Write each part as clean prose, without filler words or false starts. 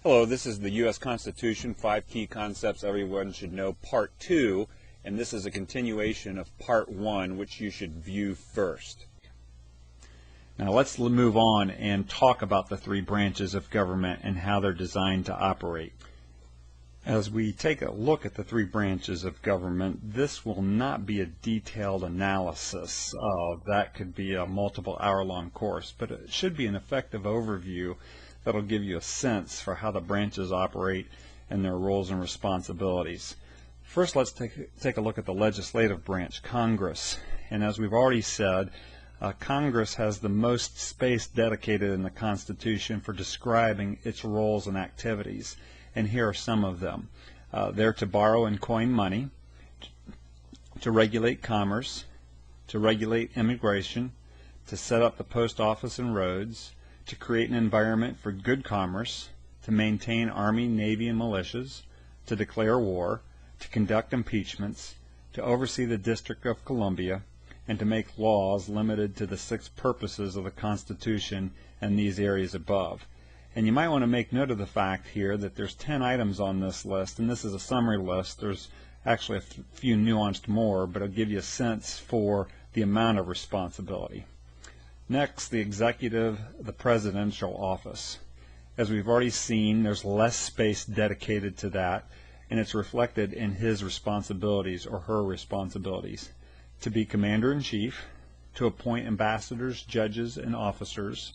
Hello, this is the U.S. Constitution, 5 Key Concepts Everyone Should Know, Part 2, and this is a continuation of Part 1, which you should view first. Now let's move on and talk about the three branches of government and how they're designed to operate. As we take a look at the three branches of government, this will not be a detailed analysis. That could be a multiple hour-long course, but it should be an effective overview that'll give you a sense for how the branches operate and their roles and responsibilities. First, let's take a look at the legislative branch, Congress. And as we've already said, Congress has the most space dedicated in the Constitution for describing its roles and activities. And here are some of them. They're to borrow and coin money, to regulate commerce, to regulate immigration, to set up the post office and roads, to create an environment for good commerce, to maintain Army, Navy, and militias, to declare war, to conduct impeachments, to oversee the District of Columbia, and to make laws limited to the 6 purposes of the Constitution and these areas above. And you might want to make note of the fact here that there's 10 items on this list, and this is a summary list. There's actually a few nuanced more, but it'll give you a sense for the amount of responsibility. Next, the executive, the presidential office. As we've already seen, there's less space dedicated to that, and it's reflected in his responsibilities or her responsibilities. To be commander-in-chief, to appoint ambassadors, judges, and officers,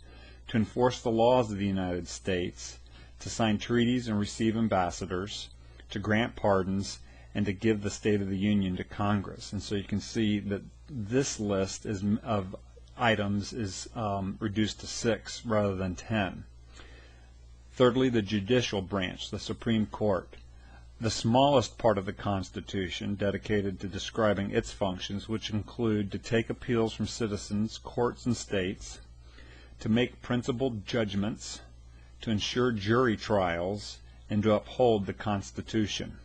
to enforce the laws of the United States, to sign treaties and receive ambassadors, to grant pardons, and to give the State of the Union to Congress. And so you can see that this list of items is reduced to 6 rather than 10. Thirdly, the judicial branch, the Supreme Court. The smallest part of the Constitution dedicated to describing its functions, which include to take appeals from citizens, courts, and states, to make principled judgments, to ensure jury trials, and to uphold the Constitution.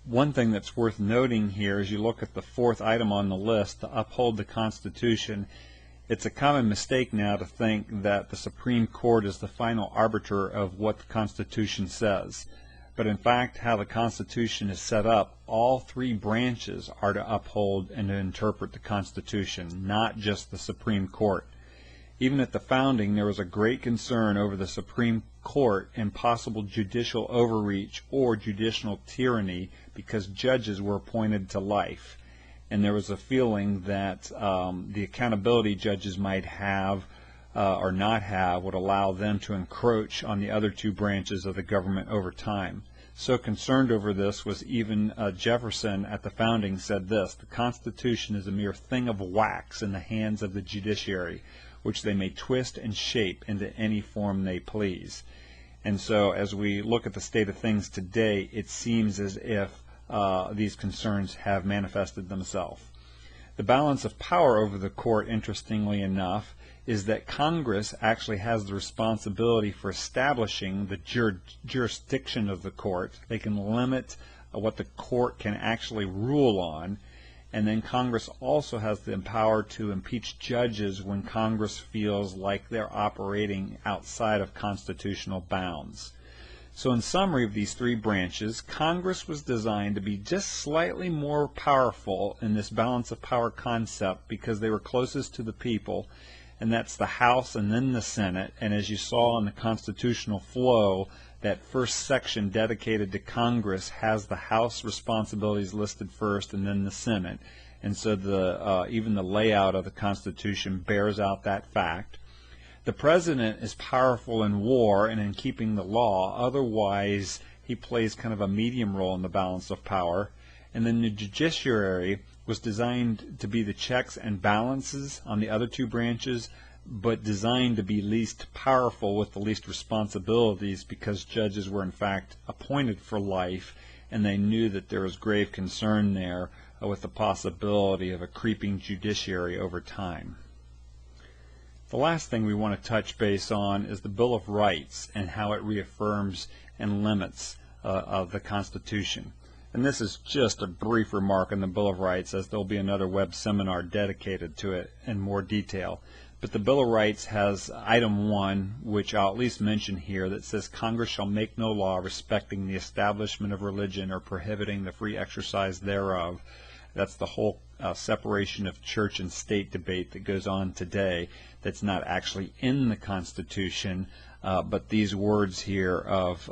One thing that's worth noting here as you look at the 4th item on the list, to uphold the Constitution, it's a common mistake now to think that the Supreme Court is the final arbiter of what the Constitution says. But in fact, how the Constitution is set up, all 3 branches are to uphold and to interpret the Constitution, not just the Supreme Court. Even at the founding, there was a great concern over the Supreme Court and possible judicial overreach or judicial tyranny because judges were appointed to life. And there was a feeling that the accountability judges might have or not have would allow them to encroach on the other 2 branches of the government over time. So concerned over this was even Jefferson at the founding said this: the Constitution is a mere thing of wax in the hands of the judiciary, which they may twist and shape into any form they please. And so as we look at the state of things today, it seems as if these concerns have manifested themselves. The balance of power over the court, interestingly enough, is that Congress actually has the responsibility for establishing the jurisdiction of the court. They can limit what the court can actually rule on, and then Congress also has the power to impeach judges when Congress feels like they're operating outside of constitutional bounds. So in summary of these 3 branches, Congress was designed to be just slightly more powerful in this balance of power concept because they were closest to the people, and that's the House and then the Senate. And as you saw in the constitutional flow, that first section dedicated to Congress has the House responsibilities listed first and then the Senate. And so even the layout of the Constitution bears out that fact. The President is powerful in war and in keeping the law. Otherwise, he plays kind of a medium role in the balance of power. And then the judiciary was designed to be the checks and balances on the other 2 branches, but designed to be least powerful with the least responsibilities because judges were in fact appointed for life, and they knew that there was grave concern there with the possibility of a creeping judiciary over time. The last thing we want to touch base on is the Bill of Rights and how it reaffirms and limits of the Constitution. And this is just a brief remark on the Bill of Rights, as there will be another web seminar dedicated to it in more detail. But the Bill of Rights has item 1, which I'll at least mention here, that says Congress shall make no law respecting the establishment of religion or prohibiting the free exercise thereof. That's the whole separation of church and state debate that goes on today that's not actually in the Constitution, but these words here of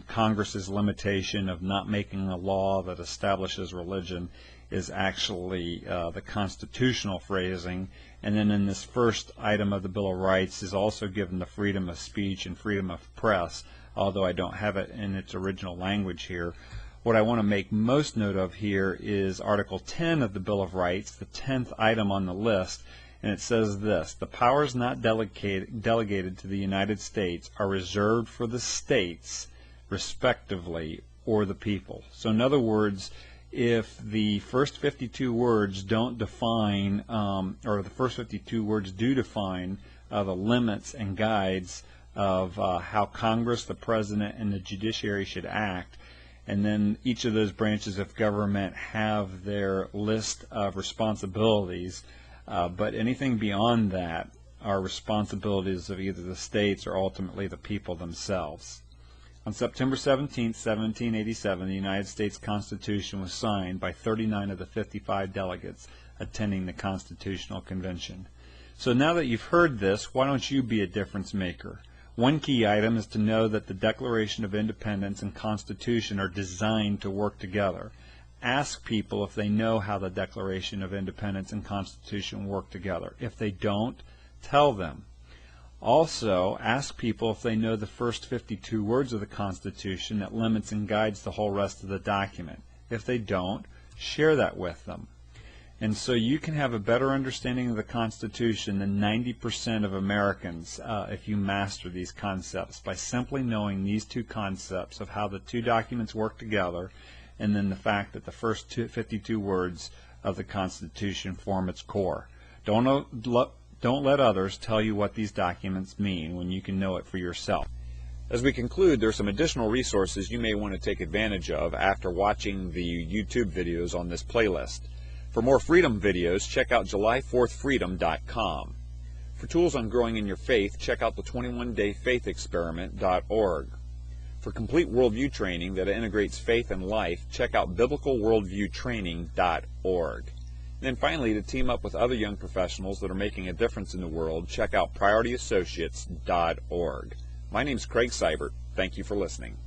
Congress's limitation of not making a law that establishes religion is actually the constitutional phrasing. And then in this first item of the Bill of Rights is also given the freedom of speech and freedom of press, although I don't have it in its original language here. What I want to make most note of here is Article 10 of the Bill of Rights, the 10th item on the list, and it says this: the powers not delegated to the United States are reserved for the states, respectively, or the people. So in other words, if the first 52 words don't define, or the first 52 words do define the limits and guides of how Congress, the President, and the judiciary should act, and then each of those branches of government have their list of responsibilities, but anything beyond that are responsibilities of either the states or ultimately the people themselves. On September 17, 1787, the United States Constitution was signed by 39 of the 55 delegates attending the Constitutional Convention. So now that you've heard this, why don't you be a difference maker? One key item is to know that the Declaration of Independence and Constitution are designed to work together. Ask people if they know how the Declaration of Independence and Constitution work together. If they don't, tell them. Also, ask people if they know the first 52 words of the Constitution that limits and guides the whole rest of the document. If they don't, share that with them. And so you can have a better understanding of the Constitution than 90% of Americans if you master these concepts by simply knowing these two concepts of how the two documents work together, and then the fact that the first 52 words of the Constitution form its core. Don't let others tell you what these documents mean when you can know it for yourself. As we conclude, there are some additional resources you may want to take advantage of after watching the YouTube videos on this playlist. For more freedom videos, check out july4thfreedom.com. For tools on growing in your faith, check out the 21dayfaithexperiment.org. For complete worldview training that integrates faith and life, check out biblicalworldviewtraining.org. And then finally, to team up with other young professionals that are making a difference in the world, check out PriorityAssociates.org. My name is Craig Seibert. Thank you for listening.